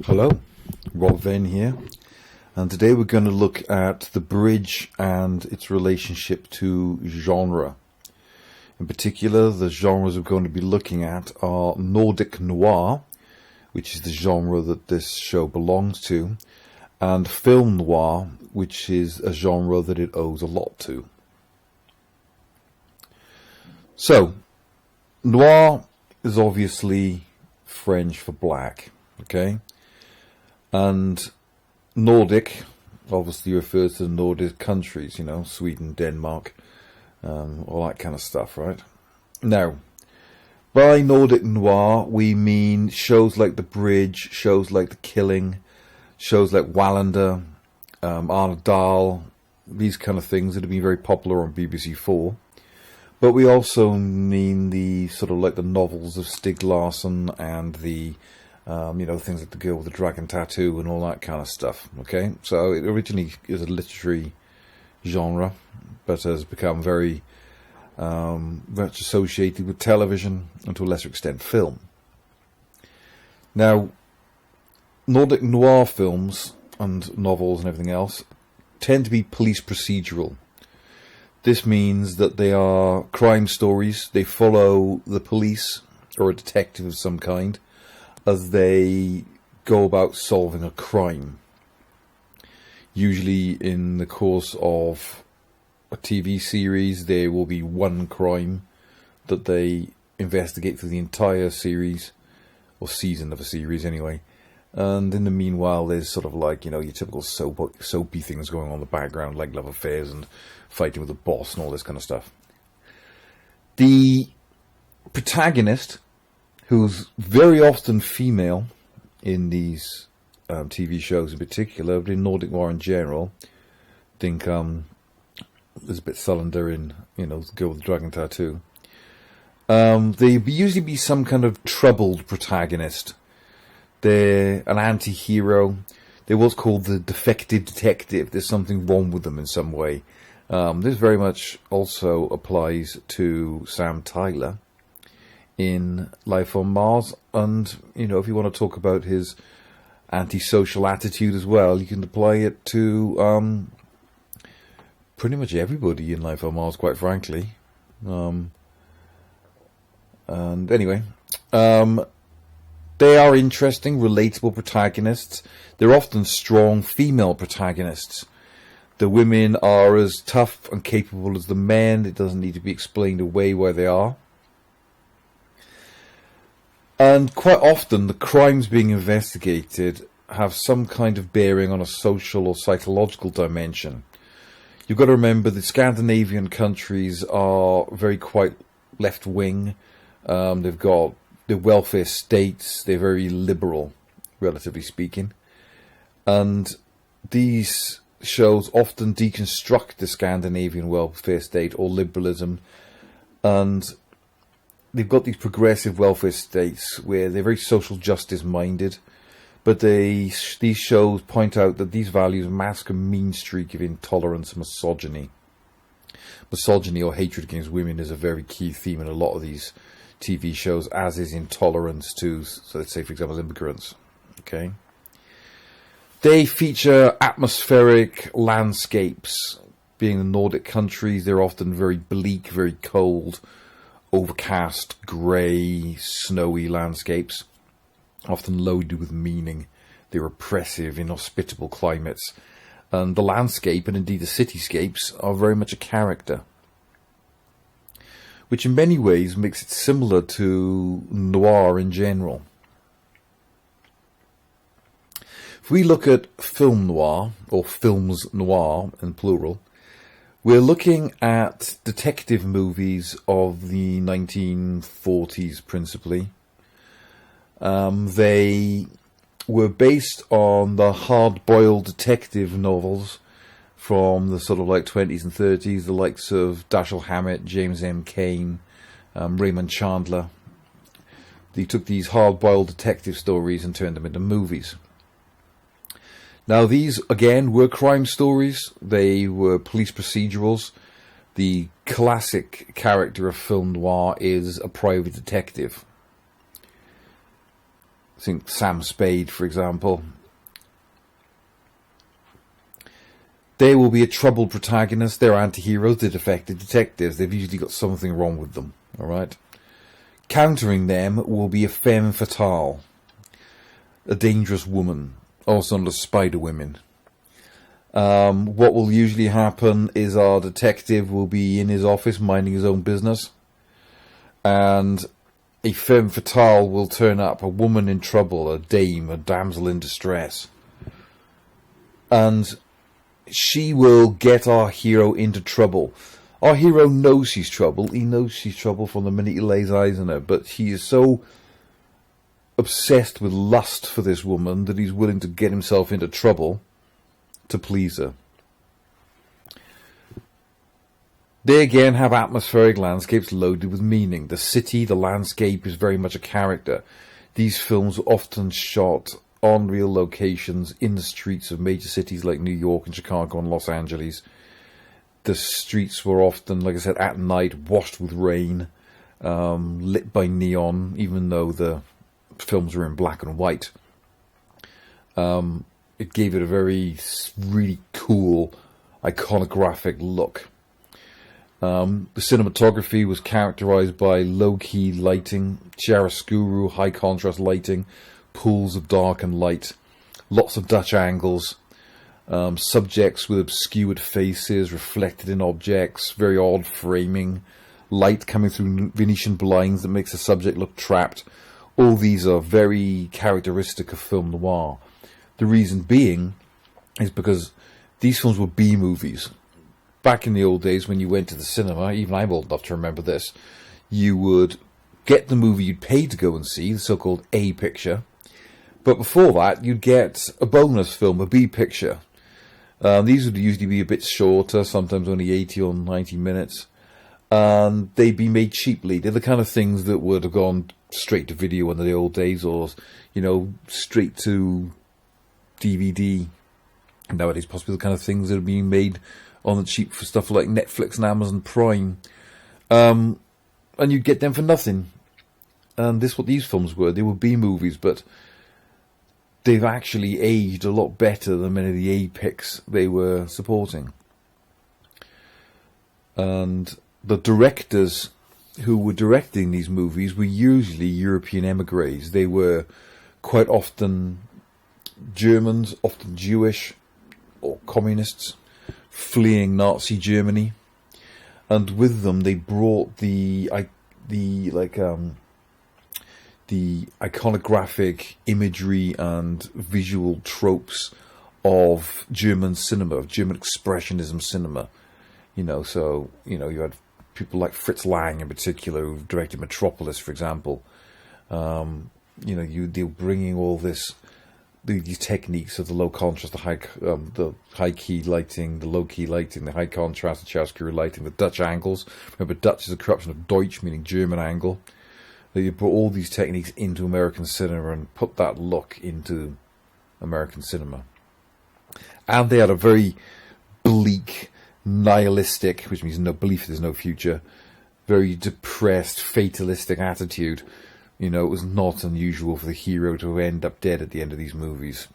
Hello, Rob Venn here, and today we're going to look at the bridge and its relationship to genre. In particular, the genres we're going to be looking at are Nordic Noir, which is the genre that this show belongs to, and film noir, which is a genre that it owes a lot to. So, noir is obviously French for black, okay? And Nordic obviously refers to the Nordic countries, Sweden, Denmark, all that kind of stuff, right? Now, by Nordic Noir, we mean shows like The Bridge, shows like The Killing, shows like Wallander, Arne Dahl, these kind of things that have been very popular on BBC4. But we also mean the sort of like the novels of Stig Larsson and the things like The Girl with the Dragon Tattoo and all that kind of stuff, okay? So it originally is a literary genre, but has become very much associated with television and to a lesser extent film. Now, Nordic noir films and novels and everything else tend to be police procedural. This means that they are crime stories. They follow the police or a detective of some kind as they go about solving a crime. Usually in the course of a TV series, there will be one crime that they investigate through the entire series, or season of a series anyway. And in the meanwhile, there's sort of like, your typical soapy things going on in the background, like love affairs and fighting with the boss and all this kind of stuff. The protagonist, who's very often female in these TV shows in particular, but in Nordic Noir in general, think Elizabeth Salander in, The Girl with the Dragon Tattoo. They usually be some kind of troubled protagonist. They're an anti-hero. They're what's called the defective detective. There's something wrong with them in some way. This very much also applies to Sam Tyler in Life on Mars. And, if you want to talk about his antisocial attitude as well, you can apply it to pretty much everybody in Life on Mars, quite frankly. And anyway, they are interesting, relatable protagonists. They're often strong female protagonists. The women are as tough and capable as the men. It doesn't need to be explained away why they are. And quite often, the crimes being investigated have some kind of bearing on a social or psychological dimension. You've got to remember that Scandinavian countries are very quite left-wing. They've got the welfare states. They're very liberal, relatively speaking. And these shows often deconstruct the Scandinavian welfare state or liberalism, and they've got these progressive welfare states where they're very social justice minded, but these shows point out that these values mask a mean streak of intolerance and misogyny. Misogyny or hatred against women is a very key theme in a lot of these TV shows, as is intolerance to, so let's say, for example, immigrants. Okay. They feature atmospheric landscapes. Being the Nordic countries, they're often very bleak, very cold, overcast, grey, snowy landscapes, often loaded with meaning. They're oppressive, inhospitable climates. And the landscape, and indeed the cityscapes, are very much a character, which in many ways makes it similar to noir in general. If we look at film noir, or films noir in plural, we're looking at detective movies of the 1940s principally. They were based on the hard-boiled detective novels from the sort of like 20s and 30s, the likes of Dashiell Hammett, James M. Cain, Raymond Chandler. They took these hard-boiled detective stories and turned them into movies. Now, these, again, were crime stories. They were police procedurals. The classic character of film noir is a private detective. think Sam Spade, for example. There will be a troubled protagonist. They're anti-heroes. They're defective detectives. They've usually got something wrong with them. All right. Countering them will be a femme fatale, a dangerous woman, also known as Spider Women. What will usually happen is our detective will be in his office minding his own business, and a femme fatale will turn up, a woman in trouble, a dame, a damsel in distress, and she will get our hero into trouble. Our hero knows she's trouble. He knows she's trouble from the minute he lays eyes on her, but he is so obsessed with lust for this woman that he's willing to get himself into trouble to please her. They again have atmospheric landscapes loaded with meaning. The city, the landscape is very much a character. These films are often shot on real locations in the streets of major cities like New York and Chicago and Los Angeles. The streets were often, like I said, at night, washed with rain, lit by neon, even though the films were in black and white. It gave it a really cool, iconographic look. The cinematography was characterized by low-key lighting, chiaroscuro, high-contrast lighting, pools of dark and light, lots of Dutch angles, subjects with obscured faces reflected in objects, very odd framing, light coming through Venetian blinds that makes the subject look trapped. All these are very characteristic of film noir. The reason being is because these films were B-movies. Back in the old days when you went to the cinema, even I'm old enough to remember this, you would get the movie you'd paid to go and see, the so-called A picture. But before that, you'd get a bonus film, a B picture. These would usually be a bit shorter, sometimes only 80 or 90 minutes. And they'd be made cheaply. They're the kind of things that would have gone straight to video in the old days, or, straight to DVD. Nowadays, possibly the kind of things that are being made on the cheap for stuff like Netflix and Amazon Prime. And you'd get them for nothing. And this is what these films were. They were B-movies, but they've actually aged a lot better than many of the A-picks they were supporting. And the directors who were directing these movies were usually European emigres. They were quite often Germans, often Jewish or communists, fleeing Nazi Germany, and with them they brought the iconographic imagery and visual tropes of German cinema, of German expressionism cinema. You had people like Fritz Lang in particular, who directed Metropolis, for example. They're bringing all these techniques of the low contrast, the high key lighting, the low key lighting, the high contrast, the chiaroscuro lighting, the Dutch angles. Remember, Dutch is a corruption of Deutsch, meaning German angle. You put all these techniques into American cinema and put that look into American cinema. And they had a very bleak, nihilistic, which means no belief there's no future, very depressed, fatalistic attitude. It was not unusual for the hero to end up dead at the end of these movies.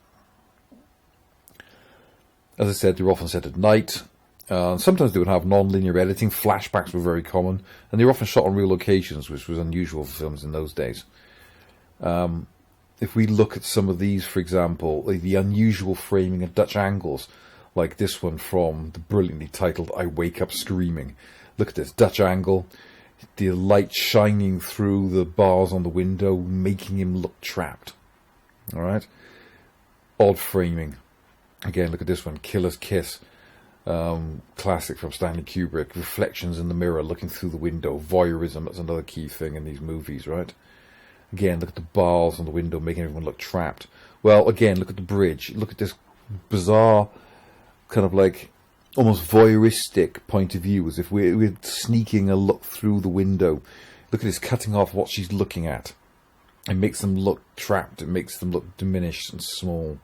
As I said, they were often set at night. Sometimes they would have non-linear editing. Flashbacks were very common. And they were often shot on real locations, which was unusual for films in those days. If we look at some of these, for example, the unusual framing of Dutch angles, like this one from the brilliantly titled I Wake Up Screaming. Look at this Dutch angle. The light shining through the bars on the window, making him look trapped. Alright? Odd framing. Again, look at this one, Killer's Kiss. Classic from Stanley Kubrick. Reflections in the mirror, looking through the window. Voyeurism, that's another key thing in these movies, right? Again, look at the bars on the window, making everyone look trapped. Well, again, look at the bridge. Look at this bizarre, kind of like almost voyeuristic point of view, as if we're sneaking a look through the window. Look at this cutting off what she's looking at. It makes them look trapped. It makes them look diminished and small.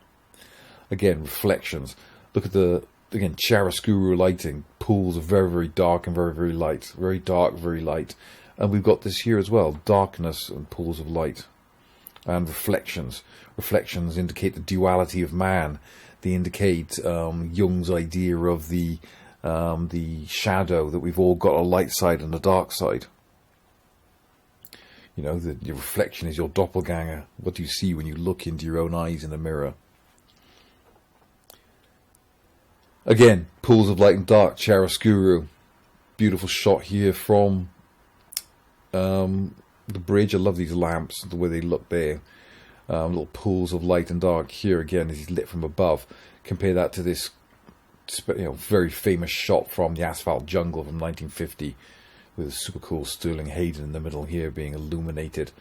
Again, reflections. Look at again, chiaroscuro lighting. Pools are very, very dark and very, very light. Very dark, very light. And we've got this here as well. Darkness and pools of light. and reflections. Reflections indicate the duality of man. They indicate Jung's idea of the shadow, that we've all got a light side and a dark side. You know, that your reflection is your doppelganger. What do you see when you look into your own eyes in a mirror? Again, pools of light and dark, chiaroscuro. Beautiful shot here from the bridge. I love these lamps, the way they look there. Little pools of light and dark here again as he's lit from above. Compare that to this, you know, very famous shot from the Asphalt Jungle from 1950, with a super cool Sterling Hayden in the middle here being illuminated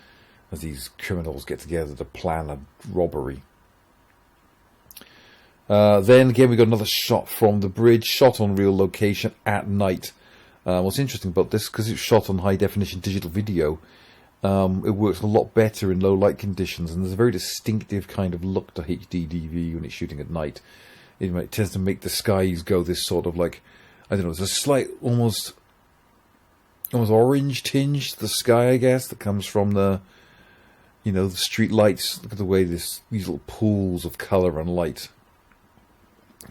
as these criminals get together to plan a robbery. Then again we got another shot from the bridge, shot on real location at night. What's interesting about this, because it's shot on high definition digital video, it works a lot better in low light conditions, and there's a very distinctive kind of look to HD DV when it's shooting at night. It tends to make the skies go this sort of like, I don't know, there's a slight almost orange tinge to the sky, I guess, that comes from the, you know, the street lights. Look at the way these little pools of colour and light.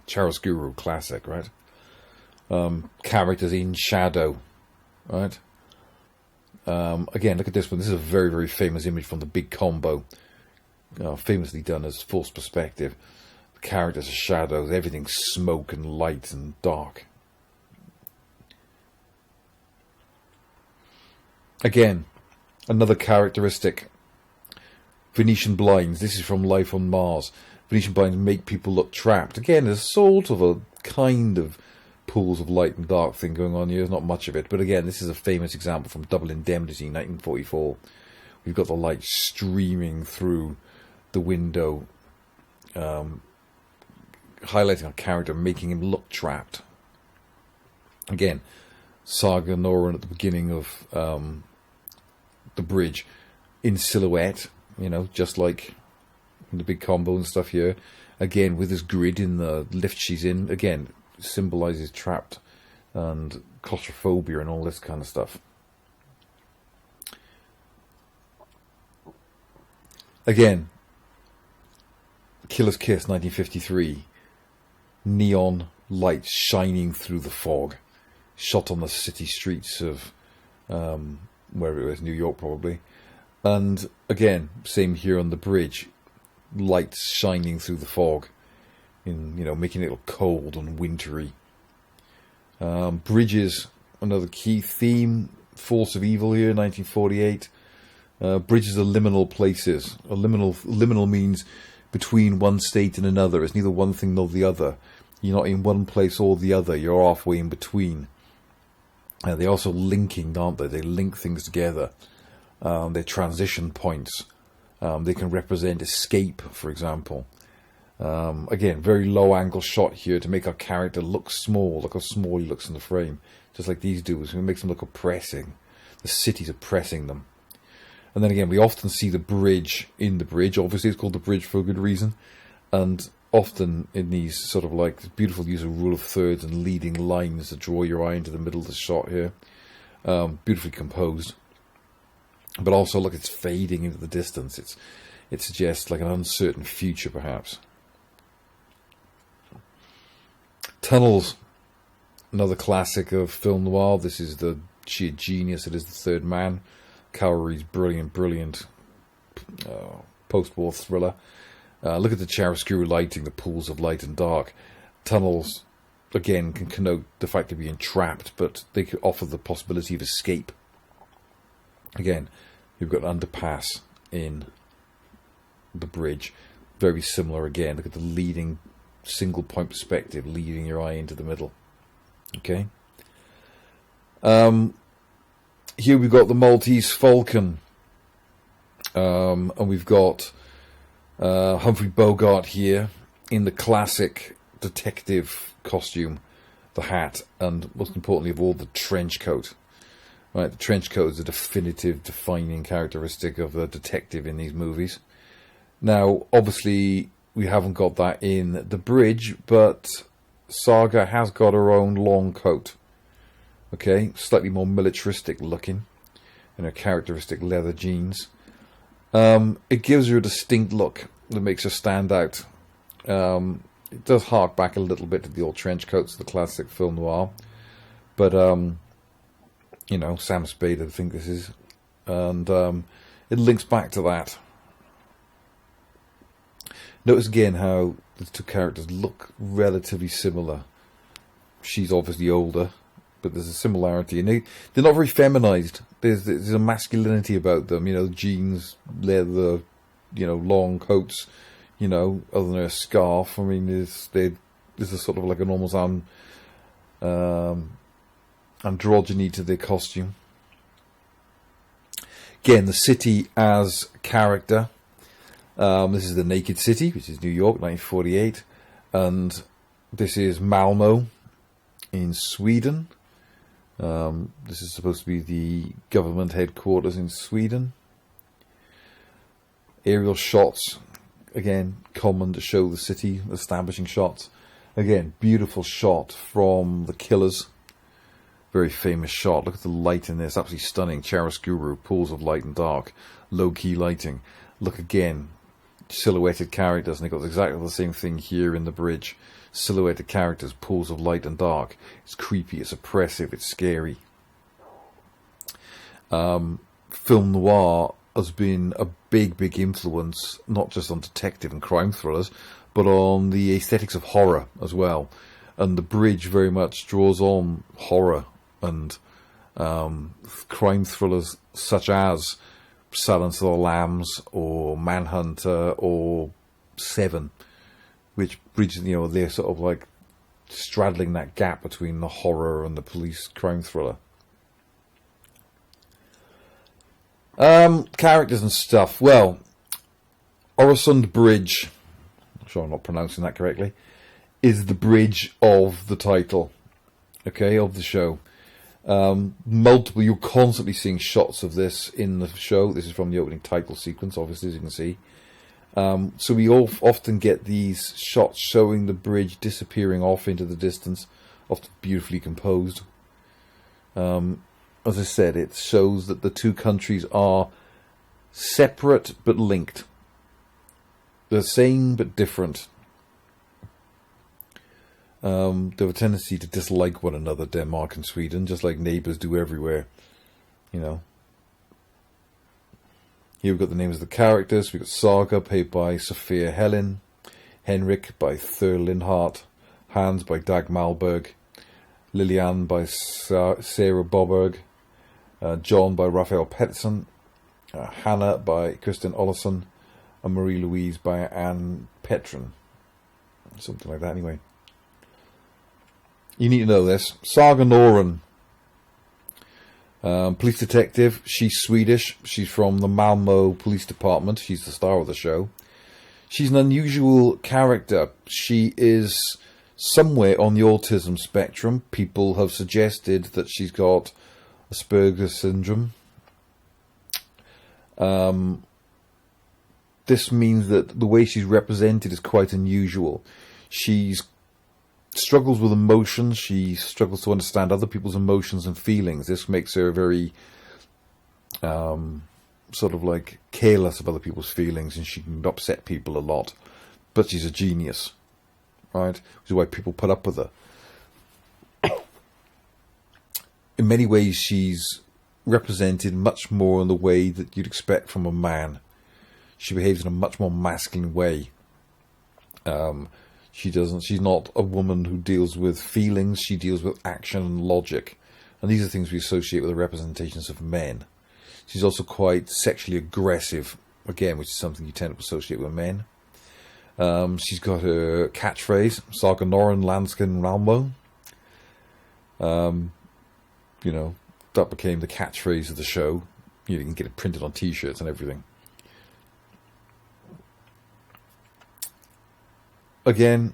Chiaroscuro classic, right? Characters in shadow, right? Again, look at this one. This is a very, very famous image from the Big Combo, famously done as forced perspective. The characters are shadows, everything's smoke and light and dark. Again, another characteristic, Venetian blinds. This is from Life on Mars. Venetian blinds make people look trapped. Again, there's sort of a kind of pools of light and dark thing going on here. There's not much of it, but again, this is a famous example from Double Indemnity, 1944. We've got the light streaming through the window, highlighting a character, making him look trapped. Again, Saga Noran at the beginning of the bridge, in silhouette, you know, just like the Big Combo and stuff here. Again, with this grid in the lift she's in, again, symbolises trapped and claustrophobia and all this kind of stuff. Again, Killer's Kiss, 1953. Neon lights shining through the fog. Shot on the city streets of, wherever it was, New York probably. And again, same here on the bridge. Lights shining through the fog, in, you know, making it look cold and wintry. Bridges, another key theme. Force of Evil here, 1948. Bridges are liminal places. Liminal means between one state and another. It's neither one thing nor the other. You're not in one place or the other. You're halfway in between. They're also linking, aren't they? They link things together. They're transition points. They can represent escape, for example. Again, very low angle shot here to make our character look small. Look how small he looks in the frame. Just like these do. It makes them look oppressing. The city's oppressing them. And then again, we often see the bridge in the bridge. Obviously, it's called the bridge for a good reason. And often in these sort of like beautiful use of rule of thirds and leading lines to draw your eye into the middle of the shot here. Beautifully composed. But also, look, it's fading into the distance. It suggests like an uncertain future, perhaps. Tunnels, another classic of film noir. This is the sheer genius. It is The Third Man. Cowrey's brilliant post-war thriller. Look at the chiaroscuro lighting, the pools of light and dark. Tunnels, again, can connote the fact of being trapped, but they could offer the possibility of escape. Again, you've got an underpass in the bridge. Very similar again. Look at the leading single point perspective, leading your eye into the middle. Okay. Here we've got the Maltese Falcon. And we've got Humphrey Bogart here in the classic detective costume, the hat, and most importantly of all, the trench coat. Right, the trench coat is a definitive, defining characteristic of a detective in these movies. Now, obviously, we haven't got that in the bridge, but Saga has got her own long coat. Okay, slightly more militaristic looking, and her characteristic leather jeans. It gives her a distinct look that makes her stand out. It does hark back a little bit to the old trench coats of the classic film noir. But, you know, Sam Spade, I think this is. And it links back to that. Notice again how the two characters look relatively similar. She's obviously older, but there's a similarity. And they're not very feminized. There's a masculinity about them. You know, jeans, leather, you know, long coats, you know, other than a scarf. I mean, there's a sort of like an almost androgyny to their costume. Again, the city as character. This is the Naked City, which is New York, 1948. And this is Malmo in Sweden. This is supposed to be the government headquarters in Sweden. Aerial shots, again, common to show the city, establishing shots. Again, beautiful shot from The Killers. Very famous shot. Look at the light in this, absolutely stunning. Chiaroscuro, pools of light and dark, low-key lighting. Look again, silhouetted characters, and they've got exactly the same thing here in the bridge. Silhouetted characters, pools of light and dark. It's creepy, it's oppressive, it's scary. Film noir has been a big influence, not just on detective and crime thrillers, but on the aesthetics of horror as well. And the bridge very much draws on horror and crime thrillers such as Silence of the Lambs or Manhunter or Seven, which bridge, you know, they're sort of like straddling that gap between the horror and the police crime thriller. Characters and stuff. Well, Öresund Bridge, I'm sure I'm not pronouncing that correctly, is the bridge of the title, okay, of the show. You're constantly seeing shots of this in the show. This is from the opening title sequence, obviously, as you can see. So we often get these shots showing the bridge disappearing off into the distance, often beautifully composed. As I said, it shows that the two countries are separate but linked. The same but different. They have a tendency to dislike one another, Denmark and Sweden, just like neighbours do everywhere. You know. Here we've got the names of the characters. We've got Saga, played by Sophia Helen. Henrik by Thur Lindhardt. Hans by Dag Malberg. Lilian by Sarah Boberg. John by Raphael Patterson. Hannah by Kristen Olsson. And Marie-Louise by Anne Petron. Something like that anyway. You need to know this. Saga Noren. Police detective. She's Swedish. She's from the Malmo Police Department. She's the star of the show. She's an unusual character. She is somewhere on the autism spectrum. People have suggested that she's got Asperger's syndrome. This means that the way she's represented is quite unusual. She's struggles with emotions. She struggles to understand other people's emotions and feelings. This makes her very sort of like careless of other people's feelings, and she can upset people a lot. But she's a genius, right? Which is why people put up with her. In many ways, she's represented much more in the way that you'd expect from a man. She behaves in a much more masculine way. She's not a woman who deals with feelings. She deals with action and logic. And these are things we associate with the representations of men. She's also quite sexually aggressive, again, which is something you tend to associate with men. She's got her catchphrase, Saga Noren Landsken Malmo. You know, that became the catchphrase of the show. You can get it printed on t-shirts and everything. Again,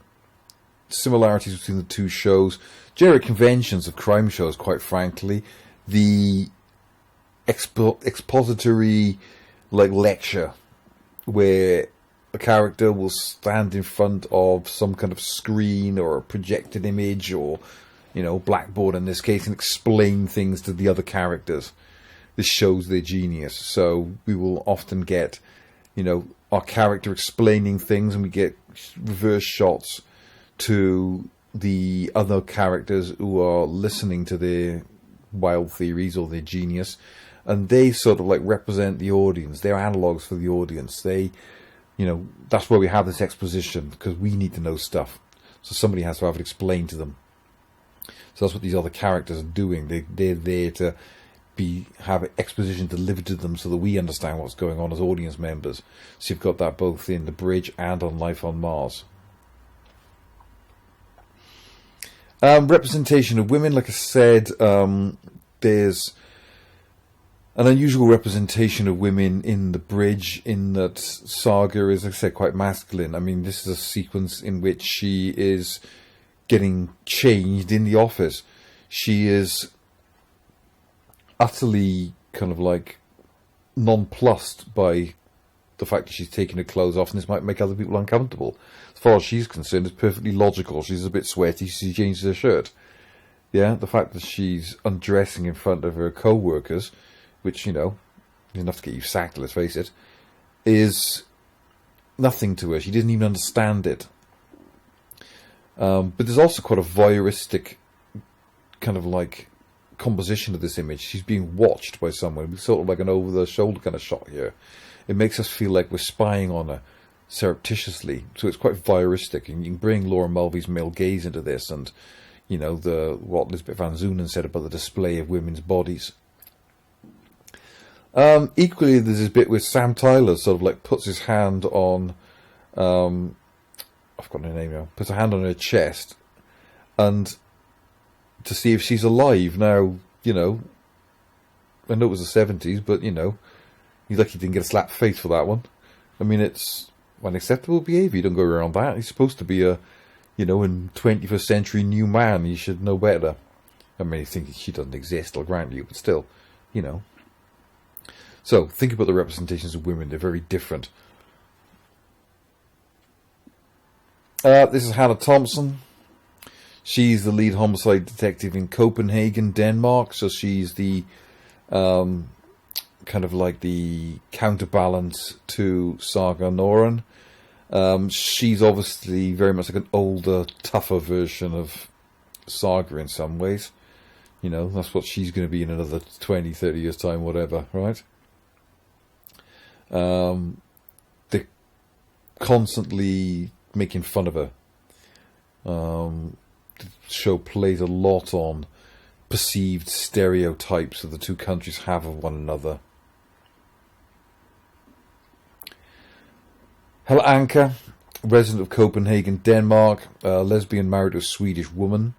similarities between the two shows. Generic conventions of crime shows, quite frankly. The expository lecture where a character will stand in front of some kind of screen or a projected image or, you know, blackboard in this case, and explain things to the other characters. this shows their genius. So we will often get, our character explaining things, and we get reverse shots to the other characters who are listening to their wild theories or their genius, and they sort of like represent the audience. They're analogues for the audience. They, that's why we have this exposition, because we need to know stuff. So somebody has to have it explained to them. So that's what these other characters are doing. They're there to have exposition delivered to them so that we understand what's going on as audience members. So you've got that both in The Bridge and on Life on Mars. Representation of women, like I said, there's an unusual representation of women in The Bridge, in that Saga is, like I said, quite masculine. I mean, this is a sequence in which she is getting changed in the office. She is utterly kind of like nonplussed by the fact that she's taking her clothes off, and this might make other people uncomfortable. As far as she's concerned, it's perfectly logical. She's a bit sweaty, she changes her shirt. Yeah, the fact that she's undressing in front of her co-workers, which, is enough to get you sacked, let's face it, is nothing to her. She doesn't even understand it. But there's also quite a voyeuristic kind of like composition of this image. She's being watched by someone. It's sort of like an over-the-shoulder kind of shot here. It makes us feel like we're spying on her surreptitiously. So it's quite voyeuristic, and you can bring Laura Mulvey's male gaze into this, and what Lisbeth Van Zoonen said about the display of women's bodies. Equally, there's this bit where Sam Tyler sort of like puts his hand on, I've got her name now, puts a hand on her chest, and to see if she's alive. Now, I know it was the 70s, but, he's lucky he didn't get a slap face for that one. I mean, it's unacceptable behaviour. You don't go around that. He's supposed to be a, in 21st century new man. You should know better. I mean, you think she doesn't exist, I'll grant you, but still, So, think about the representations of women. They're very different. This is Hannah Thompson. She's the lead homicide detective in Copenhagen, Denmark. So she's the kind of like the counterbalance to Saga Noren. She's obviously very much like an older, tougher version of Saga in some ways. That's what she's going to be in another 20, 30 years' time, whatever, right? They're constantly making fun of her. The show plays a lot on perceived stereotypes that the two countries have of one another. Helle Anker, resident of Copenhagen, Denmark, lesbian married to a Swedish woman.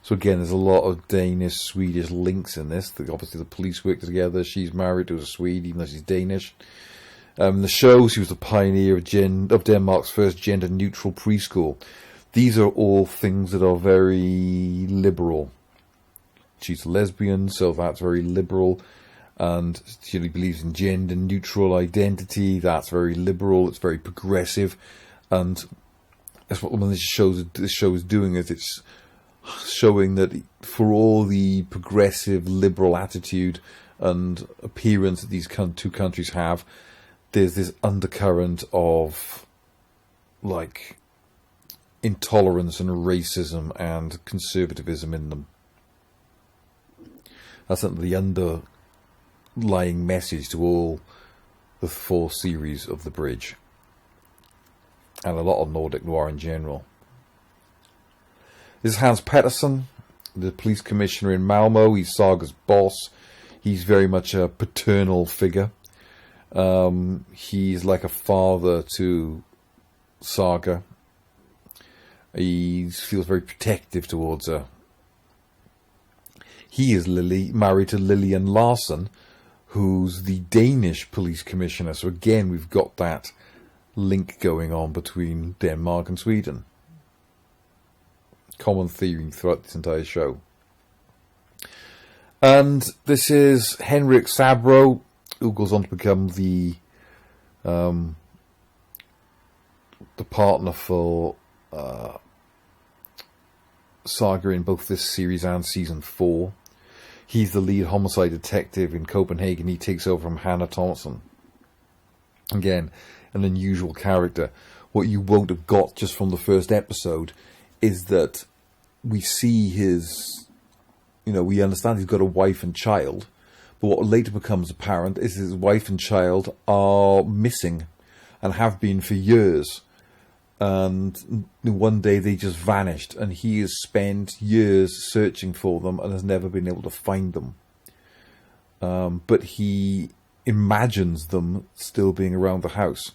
So again, there's a lot of Danish-Swedish links in this. Obviously, the police work together. She's married to a Swede, even though she's Danish. In the show, she was the pioneer of Denmark's first gender-neutral preschool. These are all things that are very liberal. She's a lesbian, so that's very liberal. And she believes in gender-neutral identity. That's very liberal. It's very progressive. And that's what this show is doing. Is it's showing that for all the progressive, liberal attitude and appearance that these two countries have, there's this undercurrent of like intolerance and racism and conservatism in them. That's the underlying message to all the 4 series of The Bridge, and a lot of Nordic Noir in general. This is Hans Patterson, the police commissioner in Malmo. He's Saga's boss. He's very much a paternal figure. He's like a father to Saga. He feels very protective towards her. He is married to Lillian Larsen, who's the Danish police commissioner. So again, we've got that link going on between Denmark and Sweden. Common theme throughout this entire show. And this is Henrik Sabro, who goes on to become the partner for Saga in both this series and season 4. He's the lead homicide detective in Copenhagen. He takes over from Hannah Thompson. Again, an unusual character. What you won't have got just from the first episode is that we see his, we understand he's got a wife and child, but what later becomes apparent is his wife and child are missing and have been for years. And one day they just vanished, and he has spent years searching for them and has never been able to find them. But he imagines them still being around the house.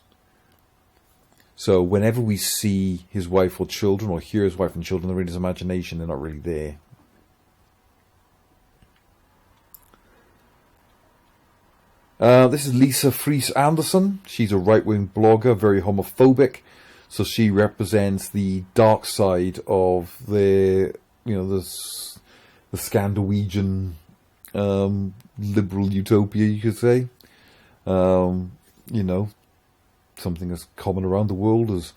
So whenever we see his wife or children, or hear his wife and children, they're in his imagination, they're not really there. This is Lisa Fries Anderson. She's a right-wing blogger, very homophobic. So she represents the dark side of the Scandinavian liberal utopia, you could say. Something that's common around the world, as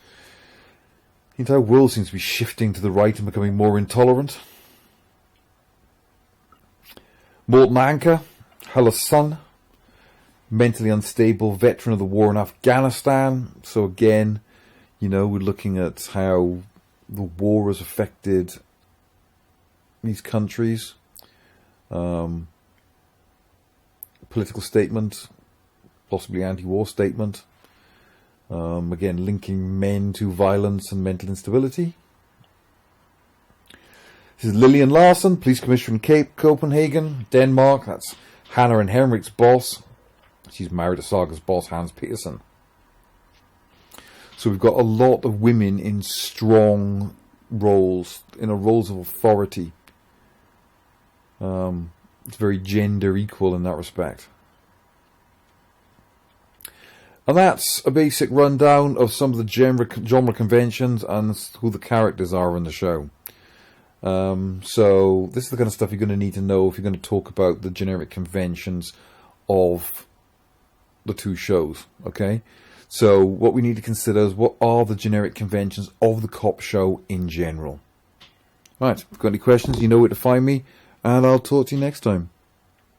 the entire world seems to be shifting to the right and becoming more intolerant. Morten Anker, Hella's son, mentally unstable veteran of the war in Afghanistan. So again, we're looking at how the war has affected these countries. Political statement, possibly anti-war statement. Again, linking men to violence and mental instability. This is Lillian Larsen, police commissioner in Copenhagen, Denmark. That's Hannah and Henrik's boss. She's married to Saga's boss, Hans Patterson. So we've got a lot of women in strong roles, roles of authority. It's very gender equal in that respect. And that's a basic rundown of some of the genre conventions and who the characters are in the show. So this is the kind of stuff you're going to need to know if you're going to talk about the generic conventions of the two shows, okay? So what we need to consider is what are the generic conventions of the cop show in general. Right, if you've got any questions, you know where to find me, and I'll talk to you next time.